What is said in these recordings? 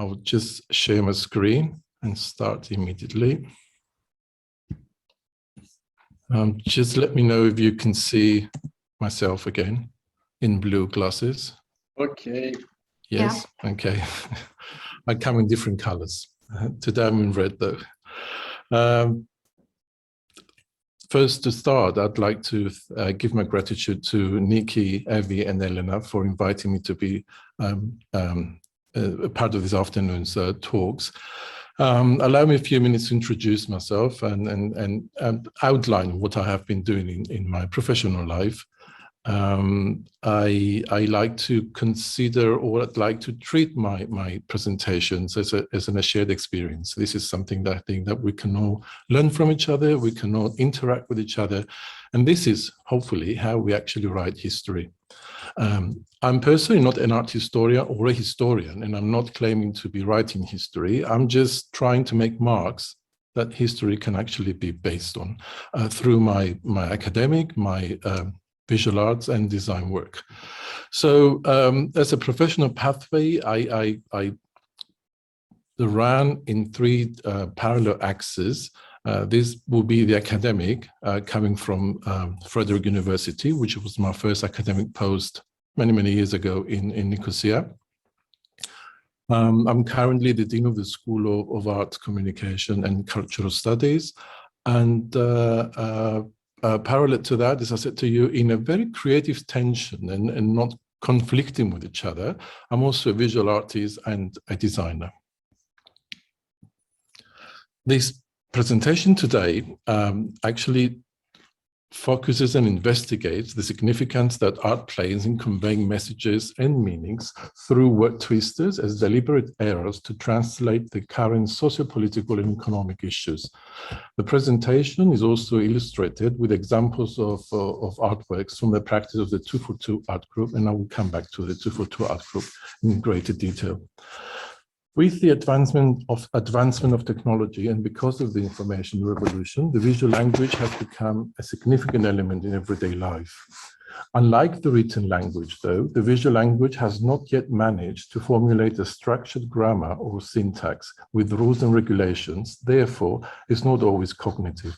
I'll just share my screen and start immediately. Just let me know if you can see myself again in blue glasses. Okay. Yes, yeah. Okay. I come in different colors. Today I'm in red though. First to start, I'd like to give my gratitude to Nikki, Evie and Elena for inviting me to be a part of this afternoon's talks. Allow me a few minutes to introduce myself and outline what I have been doing in my professional life. I like to consider, or I'd like to treat my presentations as a shared experience. This is something that I think that we can all learn from each other, we can all interact with each other, and this is hopefully how we actually write history. I'm personally not an art historian or a historian, and I'm not claiming to be writing history. I'm just trying to make marks that history can actually be based on through my academic, my visual arts and design work. So as a professional pathway, I ran in three parallel axes. This will be the academic coming from Frederick University, which was my first academic post many years ago in Nicosia. I'm currently the Dean of the School of Art, Communication and Cultural Studies. And parallel to that, as I said to you, in a very creative tension and not conflicting with each other, I'm also a visual artist and a designer. This presentation today actually focuses and investigates the significance that art plays in conveying messages and meanings through word twisters as deliberate errors to translate the current socio-political and economic issues. The presentation is also illustrated with examples of artworks from the practice of the 242 art group, and I will come back to the 242 art group in greater detail. With the advancement of technology and because of the information revolution, the visual language has become a significant element in everyday life. Unlike the written language, though, the visual language has not yet managed to formulate a structured grammar or syntax with rules and regulations, therefore, it's not always cognitive.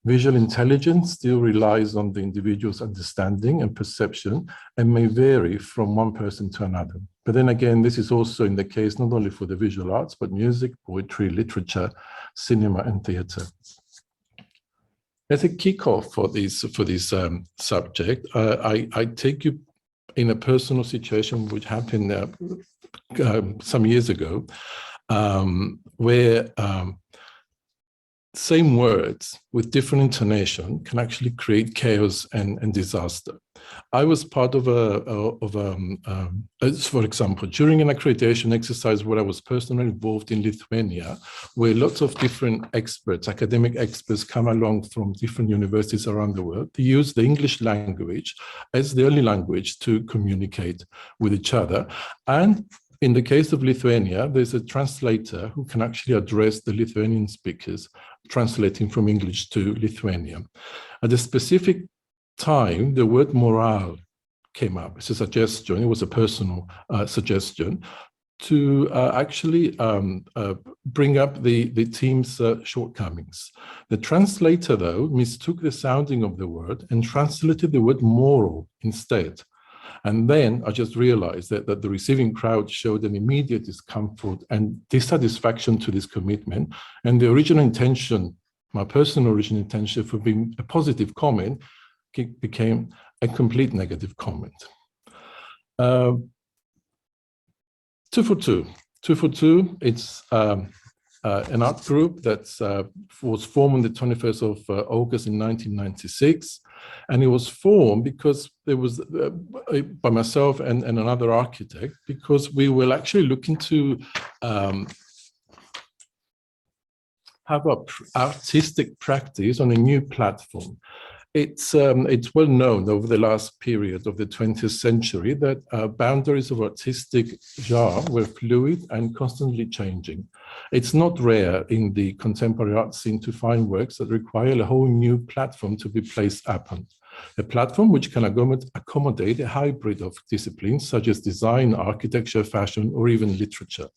Visual intelligence still relies on the individual's understanding and perception and may vary from one person to another. But then again, this is also in the case not only for the visual arts, but music, poetry, literature, cinema, and theatre. As a kickoff for this subject, I take you in a personal situation which happened some years ago, where same words with different intonation can actually create chaos and disaster. I was part of for example, during an accreditation exercise where I was personally involved in Lithuania, where lots of different experts, academic experts come along from different universities around the world. They use the English language as the only language to communicate with each other. And in the case of Lithuania, there's a translator who can actually address the Lithuanian speakers, translating from English to Lithuanian. At a specific time, the word morale came up. It's a suggestion, it was a personal suggestion to actually bring up the team's shortcomings. The translator, though, mistook the sounding of the word and translated the word moral instead. And then I just realized that the receiving crowd showed an immediate discomfort and dissatisfaction to this commitment. And the original intention, my personal original intention for being a positive comment, became a complete negative comment. 242. 242, it's an art group that was formed on the 21st of August in 1996. And it was formed because there was, by myself and another architect, because we were actually looking to have an artistic practice on a new platform. It's well known over the last period of the 20th century that boundaries of artistic genre were fluid and constantly changing. It's not rare in the contemporary art scene to find works that require a whole new platform to be placed upon. A platform which can accommodate a hybrid of disciplines such as design, architecture, fashion, or even literature.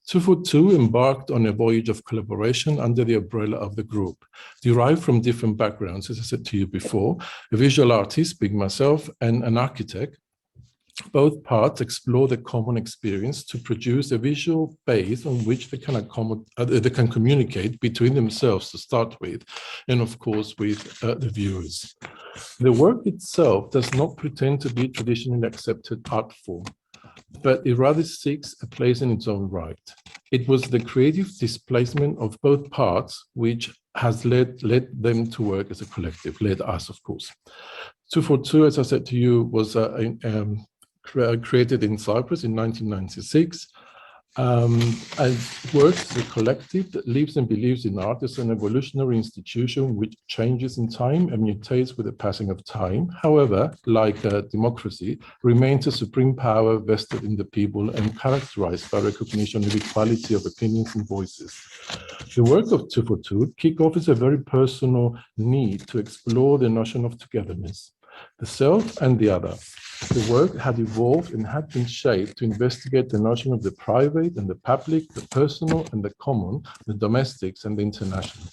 242 embarked on a voyage of collaboration under the umbrella of the group, derived from different backgrounds, as I said to you before, a visual artist, being myself, and an architect. Both parts explore the common experience to produce a visual base on which they can communicate between themselves to start with, and of course with the viewers. The work itself does not pretend to be traditionally accepted art form, but it rather seeks a place in its own right. It was the creative displacement of both parts which has led them to work as a collective, led us, of course. 242, as I said to you, was created in Cyprus in 1996, and works as a collective that lives and believes in art as an evolutionary institution which changes in time and mutates with the passing of time. However, like democracy, remains a supreme power vested in the people and characterized by recognition of equality of opinions and voices. The work of 242 kick off as a very personal need to explore the notion of togetherness, the self and the other. The work had evolved and had been shaped to investigate the notion of the private and the public, the personal and the common, the domestics and the international.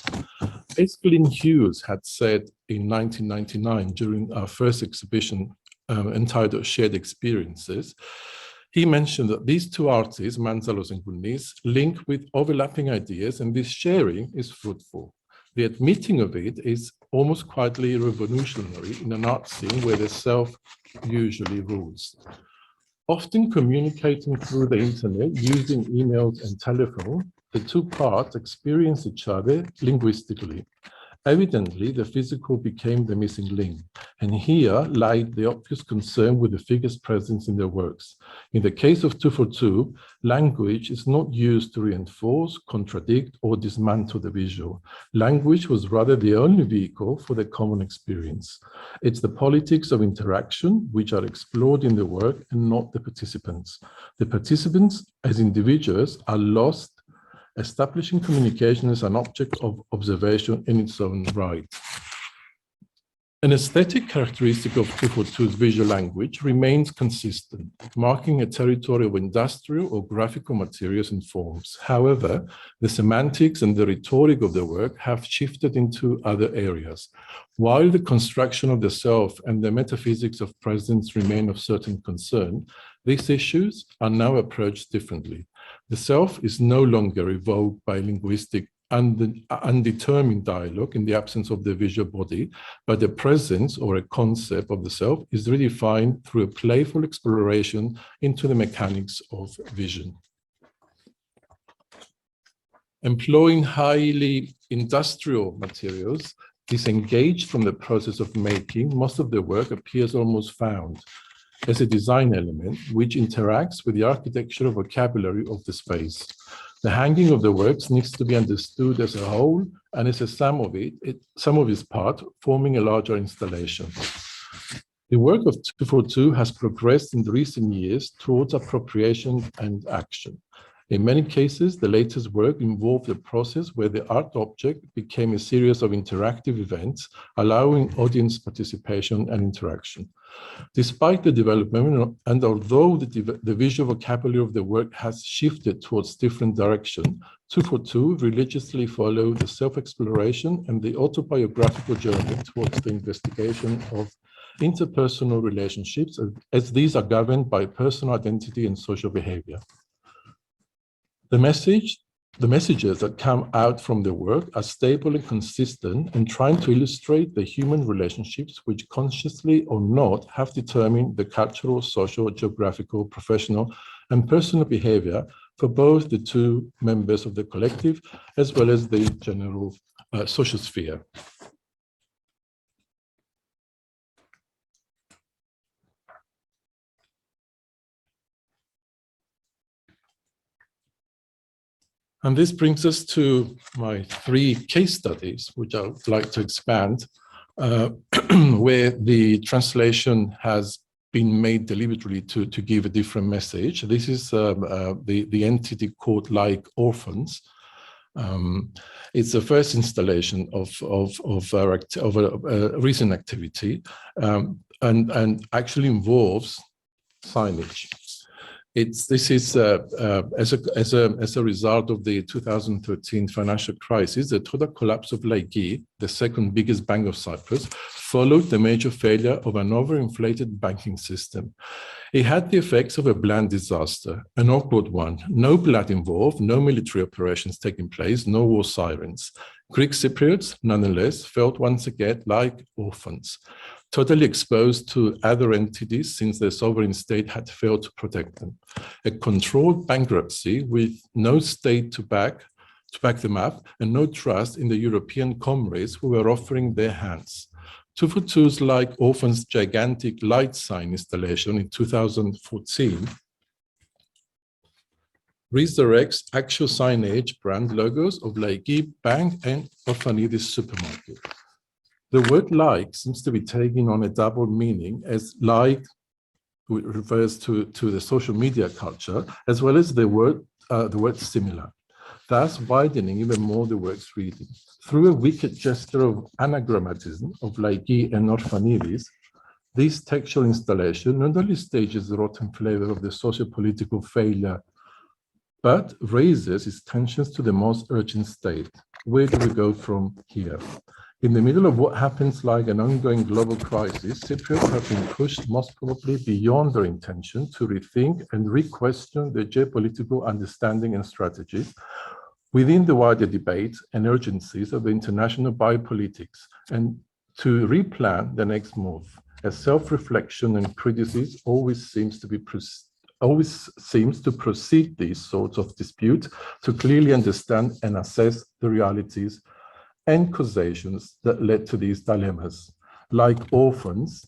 As Glyn Hughes had said in 1999 during our first exhibition entitled Shared Experiences, he mentioned that these two artists, Mantzalos and Gounis, link with overlapping ideas, and this sharing is fruitful. The admitting of it is almost quietly revolutionary in an art scene where the self usually rules. Often communicating through the internet, using emails and telephone, the two parts experience each other linguistically. Evidently, the physical became the missing link, and here lied the obvious concern with the figure's presence in their works. In the case of 242, language is not used to reinforce, contradict, or dismantle the visual. Language was rather the only vehicle for the common experience. It's the politics of interaction which are explored in the work and not the participants. The participants, as individuals, are lost, establishing communication as an object of observation in its own right. An aesthetic characteristic of 242's visual language remains consistent, marking a territory of industrial or graphical materials and forms. However, the semantics and the rhetoric of the work have shifted into other areas. While the construction of the self and the metaphysics of presence remain of certain concern, these issues are now approached differently. The self is no longer evoked by linguistic undetermined dialogue in the absence of the visual body, but the presence or a concept of the self is redefined through a playful exploration into the mechanics of vision. Employing highly industrial materials, disengaged from the process of making, most of the work appears almost found as a design element which interacts with the architectural vocabulary of the space. The hanging of the works needs to be understood as a whole and as a sum of its parts forming a larger installation. The work of 242 has progressed in recent years towards appropriation and action. In many cases, the latest work involved a process where the art object became a series of interactive events, allowing audience participation and interaction. Despite the development, and although the visual vocabulary of the work has shifted towards different directions, 242 religiously followed the self-exploration and the autobiographical journey towards the investigation of interpersonal relationships, as these are governed by personal identity and social behavior. The messages that come out from the work are stable and consistent and trying to illustrate the human relationships which consciously or not have determined the cultural, social, geographical, professional, and personal behavior for both the two members of the collective as well as the general social sphere. And this brings us to my 3 case studies, which I would like to expand, where the translation has been made deliberately to give a different message. This is the entity called Like Orphans. It's the first installation of a recent activity and actually involves signage. This is as a result of the 2013 financial crisis, the total collapse of Laiki, the second biggest bank of Cyprus, followed the major failure of an overinflated banking system. It had the effects of a bland disaster, an awkward one. No blood involved, no military operations taking place, no war sirens. Greek Cypriots, nonetheless, felt once again like orphans, totally exposed to other entities since the sovereign state had failed to protect them. A controlled bankruptcy with no state to back them up and no trust in the European comrades who were offering their hands. 242's like Orphan's gigantic light sign installation in 2014 resurrects actual signage brand logos of Laiki Bank and Orphanidis supermarket. The word like seems to be taking on a double meaning, as like refers to the social media culture, as well as the word similar, thus widening even more the word's reading. Through a wicked gesture of anagrammatism of Laiki and Orphanidis, this textual installation not only stages the rotten flavor of the socio-political failure, but raises its tensions to the most urgent state. Where do we go from here? In the middle of what happens like an ongoing global crisis, Cypriots have been pushed most probably beyond their intention to rethink and re-question their geopolitical understanding and strategies within the wider debate and urgencies of international biopolitics, and to replan the next move, as self-reflection and criticism always seems to precede these sorts of disputes to clearly understand and assess the realities and causations that led to these dilemmas. Like Orphans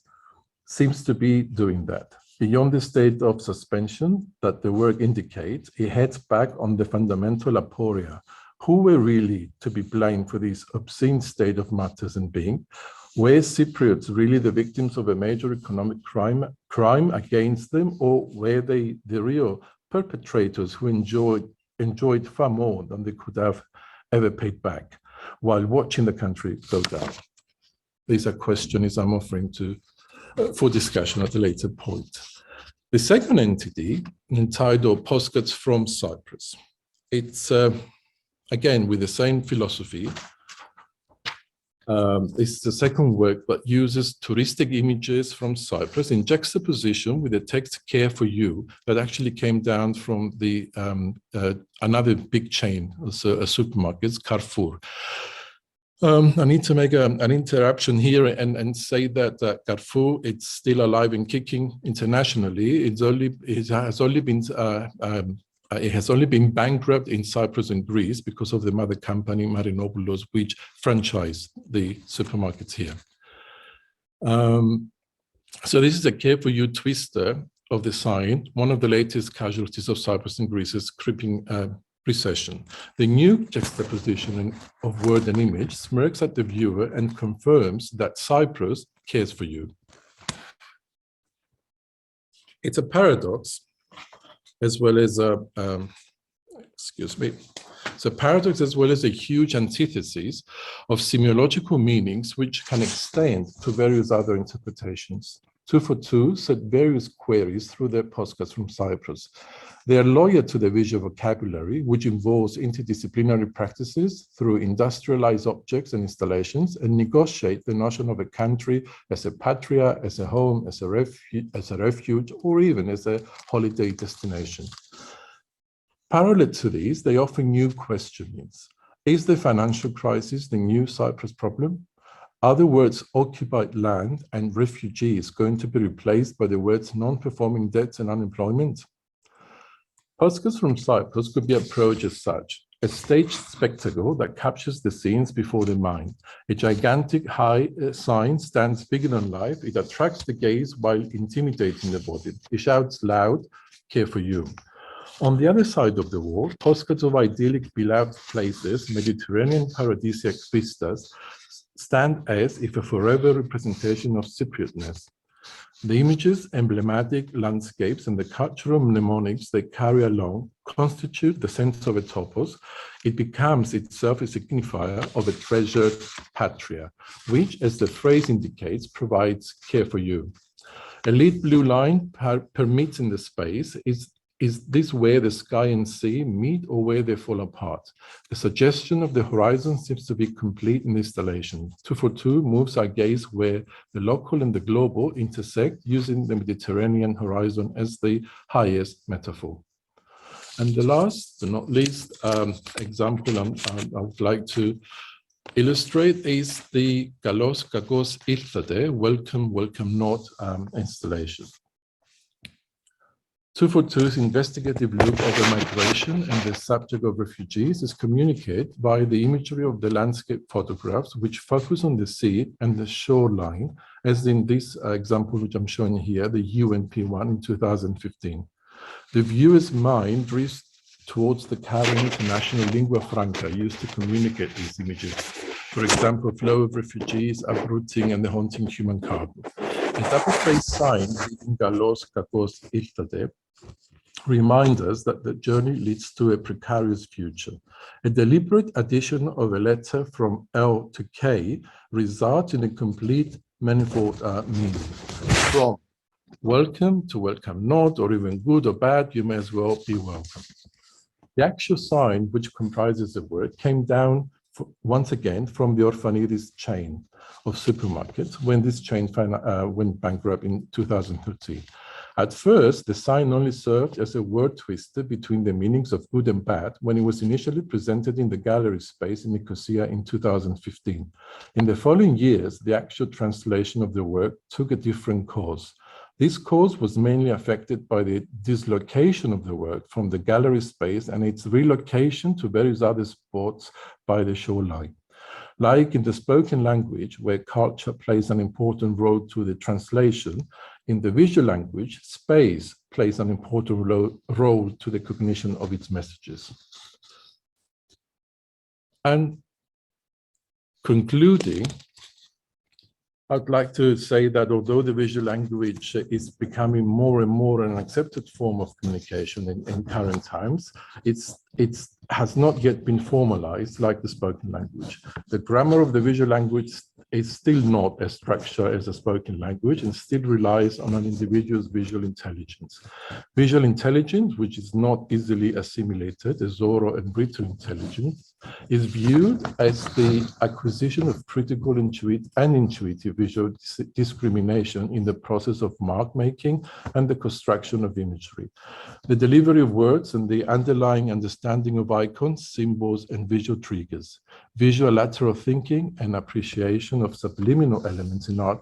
seems to be doing that. Beyond the state of suspension that the work indicates, it heads back on the fundamental aporia. Who were really to be blamed for this obscene state of matters and being? Were Cypriots really the victims of a major economic crime against them, or were they the real perpetrators who enjoyed far more than they could have ever paid back while watching the country go down? These are questions I'm offering for discussion at a later point. The second entity, entitled Postcards from Cyprus, it's again with the same philosophy. It's the second work that uses touristic images from Cyprus in juxtaposition with the text "Care for You" that actually came down from the another big chain, supermarkets, Carrefour. I need to make an interruption here and say that Carrefour, it's still alive and kicking internationally. It has only been bankrupt in Cyprus and Greece because of the mother company, Marinopoulos, which franchised the supermarkets here. So this is a Care for You twister of the sign, one of the latest casualties of Cyprus and Greece's creeping recession. The new juxtaposition of word and image smirks at the viewer and confirms that Cyprus cares for you. It's a paradox, as well as it's a paradox as well as a huge antithesis of semiological meanings which can extend to various other interpretations. 242 set various queries through their postcards from Cyprus. They are loyal to the visual vocabulary, which involves interdisciplinary practices through industrialized objects and installations, and negotiate the notion of a country as a patria, as a home, as a refuge, or even as a holiday destination. Parallel to these, they offer new questionings. Is the financial crisis the new Cyprus problem? Are the words occupied land and refugees going to be replaced by the words non-performing debts and unemployment? Postcards from Cyprus could be approached as such, a staged spectacle that captures the scenes before the mind. A gigantic high sign stands bigger than life. It attracts the gaze while intimidating the body. It shouts loud, "Care for you." On the other side of the wall, postcards of idyllic, beloved places, Mediterranean paradisiac vistas, stand as if a forever representation of Cypriotness. The images, emblematic landscapes, and the cultural mnemonics they carry along constitute the sense of a topos. It becomes itself a signifier of a treasured patria, which, as the phrase indicates, provides care for you. A lit blue line permits in the space Is this where the sky and sea meet or where they fall apart? The suggestion of the horizon seems to be complete in installation. 242 moves our gaze where the local and the global intersect, using the Mediterranean horizon as the highest metaphor. And the last, but not least, example I would like to illustrate is the Kalos Kakos Ήρθατε, Welcome, Welcome Not installation. 242's investigative look over migration and the subject of refugees is communicated by the imagery of the landscape photographs, which focus on the sea and the shoreline, as in this example, which I'm showing here, the UNP1 in 2015. The viewer's mind drifts towards the current international lingua franca used to communicate these images. For example, flow of refugees, uprooting, and the haunting human cargo. A double-faced sign reading Kalos Kakos Ήρθατε reminds us that the journey leads to a precarious future. A deliberate addition of a letter from L to K results in a complete manifold meaning. From welcome to welcome not, or even good or bad, you may as well be welcome. The actual sign, which comprises the word, came down once again from the Orphanidis chain of supermarkets when this chain went bankrupt in 2013. At first, the sign only served as a word twister between the meanings of good and bad when it was initially presented in the gallery space in Nicosia in 2015. In the following years, the actual translation of the work took a different course. This course was mainly affected by the dislocation of the work from the gallery space and its relocation to various other spots by the shoreline. Like in the spoken language, where culture plays an important role to the translation, in the visual language, space plays an important role to the cognition of its messages. And concluding, I'd like to say that although the visual language is becoming more and more an accepted form of communication in current times, it has not yet been formalized like the spoken language. The grammar of the visual language is still not as structured as the spoken language and still relies on an individual's visual intelligence. Visual intelligence, which is not easily assimilated as oral and written intelligence, is viewed as the acquisition of critical and intuitive visual discrimination in the process of mark making and the construction of imagery. The delivery of words and the underlying understanding of icons, symbols, and visual triggers. Visual lateral thinking and appreciation of subliminal elements in art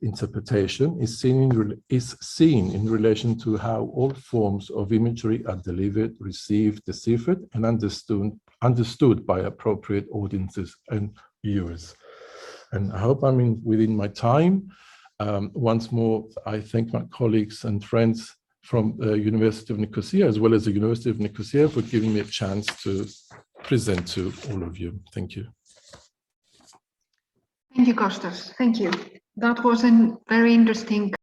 interpretation is seen in relation to how all forms of imagery are delivered, received, deciphered, and understood by appropriate audiences and viewers. And I hope I'm within my time. Once more, I thank my colleagues and friends from the University of Nicosia, as well as the University of Nicosia, for giving me a chance to present to all of you. Thank you. Thank you, Costas. Thank you. That was a very interesting